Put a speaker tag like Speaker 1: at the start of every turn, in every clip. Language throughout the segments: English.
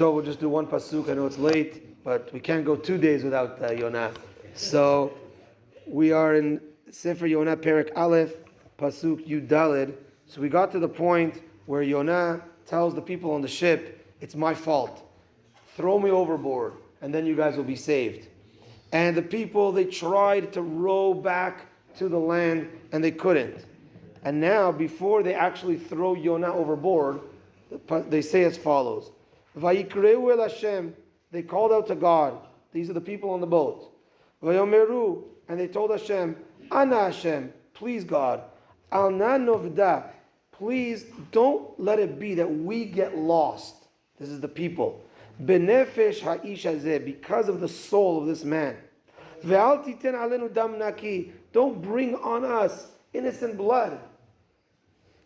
Speaker 1: So we'll just do one pasuk. I know it's late, but we can't go 2 days without Yonah. So we are in Sefer Yonah Perek Aleph, pasuk Yud Daled. So we got to the point where Yonah tells the people on the ship, "It's my fault. Throw me overboard, and then you guys will be saved." And the people, they tried to row back to the land, and they couldn't. And now, before they actually throw Yonah overboard, they say as follows: Vayikreu el Hashem, they called out to God. These are the people on the boat. Vayomeru, and they told Hashem, Ana Hashem, please God, al na novda, please don't let it be that we get lost. This is the people. Benefesh ha'ish hazeh, because of the soul of this man. Ve'al titen alenu dam naki, don't bring on us innocent blood.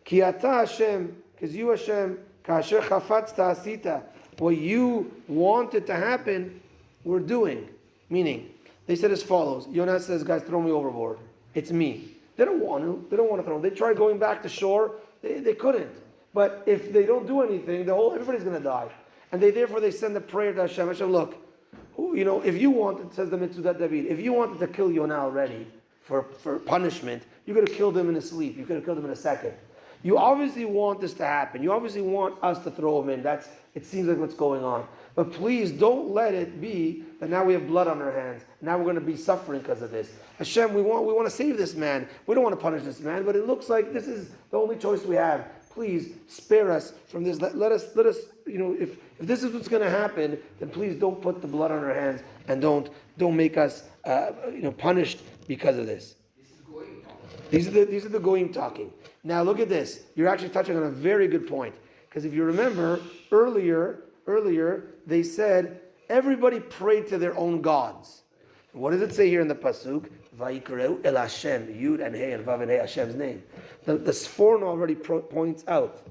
Speaker 1: Ki ata Hashem, because you Hashem, kasher chafatzta asita, what you wanted to happen, we're doing. Meaning, they said as follows. Yonah says, guys, throw me overboard. It's me. They don't want to. They don't want to throw him. They tried going back to shore. They couldn't. But if they don't do anything, everybody's going to die. And therefore they send a prayer to Hashem. Hashem, look, if you wanted, says the Mitzvah David, if you wanted to kill Yonah already for punishment, you could have killed him in his sleep. You could have killed him in a second. You obviously want this to happen. You obviously want us to throw him in. It seems like what's going on. But please don't let it be that now we have blood on our hands. Now we're going to be suffering because of this. Hashem, we want to save this man. We don't want to punish this man, but it looks like this is the only choice we have. Please spare us from this. Let us. If this is what's going to happen, then please don't put the blood on our hands and don't make us punished because of this. These are the goyim talking. Now look at this. You're actually touching on a very good point, because if you remember earlier they said everybody prayed to their own gods. What does it say here in the Pasuk? Vayikreu el Hashem, Yud and Hey and Vav and Hey, Hashem's name. The Sforno already points out.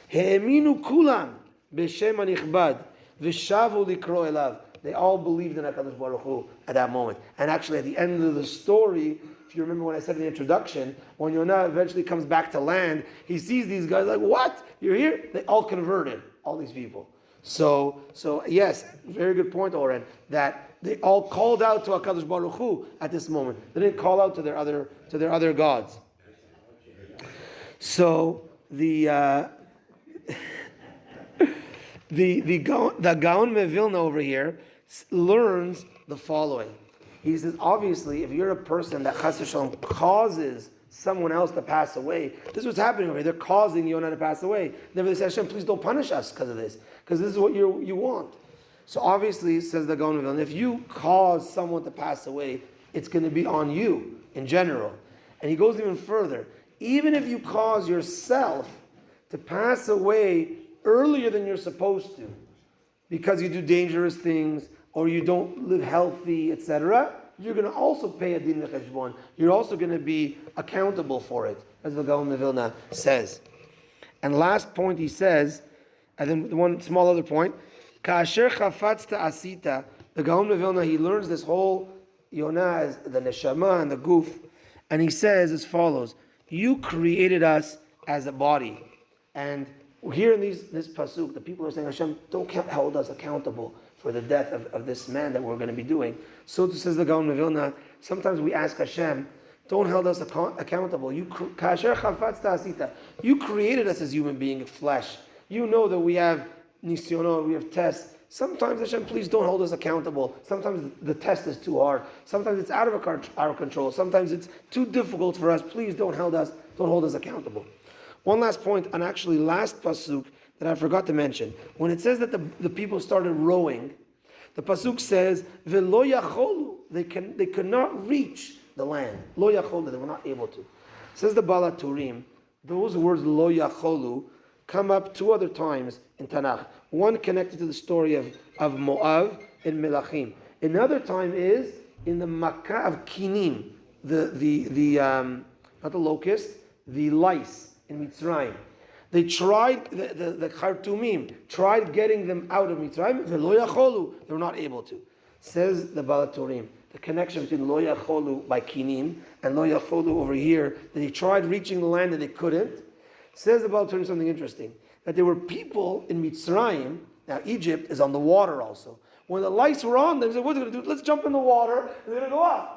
Speaker 1: He'eminu kulam b'shem hanichbad v'shavu likro elav. They all believed in HaKadosh Baruch Hu at that moment. And actually at the end of the story, if you remember when I said in the introduction, when Yonah eventually comes back to land, he sees these guys like, what? You're here? They all converted, all these people. So yes, very good point, Oren, that they all called out to HaKadosh Baruch Hu at this moment. They didn't call out to their other gods. So the Gaon Mevilna over here learns the following. He says, obviously, if you're a person that Chas v'Shalom causes someone else to pass away, this is what's happening over here. They're causing Yonah to pass away. Never they say, Hashem, please don't punish us because of this, because this is what you want. So obviously, says the Gaon Mevilna, if you cause someone to pass away, it's going to be on you in general. And he goes even further. Even if you cause yourself to pass away earlier than you're supposed to, because you do dangerous things, or you don't live healthy, etc., you're going to also pay a din v'cheshbon. You're also going to be accountable for it, as the Gaon Mevilna says. And last point he says, and then one small other point, Ka'asher chafatzta asita, the Gaon Mevilna, he learns this whole Yonah as the neshama and the goof, and he says as follows: you created us as a body. And here in this pasuk, the people are saying, Hashem, don't hold us accountable for the death of this man that we're going to be doing. So too says the Gaon Mevilna, sometimes we ask Hashem, don't hold us accountable. You created us as human beings, flesh. You know that we have nisyonot, we have tests. Sometimes, Hashem, please don't hold us accountable. Sometimes the test is too hard. Sometimes it's out of our control. Sometimes it's too difficult for us. Please don't hold us accountable. One last point, and actually last pasuk that I forgot to mention. When it says that the people started rowing, the pasuk says, "V'lo yacholu," they could not reach the land. Lo yacholu, they were not able to. Says the Balaturim, those words lo yacholu come up 2 other times in Tanakh. One connected to the story of Moav in Melachim. Another time is in the Makkah of Kinim, not the locust, the lice in Mitzrayim. They tried, the Khartoumim tried getting them out of Mitzrayim, v'lo yacholu, they were not able to. Says the Balaturim, the connection between lo yacholu by Kinim and lo yacholu over here, that they tried reaching the land and they couldn't. Says the Balaturim something interesting, that there were people in Mitzrayim Now, Egypt is on the water also. When the lights were on, they said, what are they going to do? Let's jump in the water, and they're going to go off.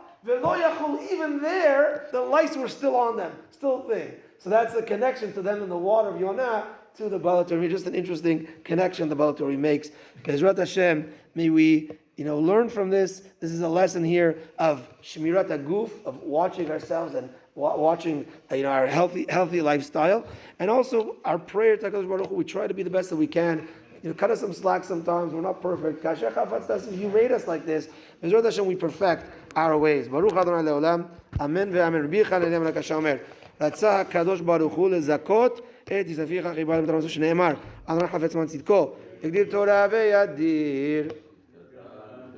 Speaker 1: Even there, the lights were still on them, still thing. So that's the connection to them in the water of Yonah to the Baal HaTorah. Just an interesting connection the Baal HaTorah makes. Bezrat Hashem, may we learn from this. This is a lesson here of Shmirat HaGuf, of watching ourselves and watching our healthy lifestyle. And also our prayer to HaKadosh Baruch Hu, we try to be the best that we can. Cut us some slack sometimes. We're not perfect. You made us like this. Bezrat Hashem, we perfect our ways. Baruch Adonai Leolam. Amen ve'amen. Rabbi Yechon Elem Lakasha Omer. רצה הקדוש ברוך הוא לזכות את יספיך חיבה למטרה שנאמר, אדוני חפץ למען צדקו, יגדיר תורה וידיר.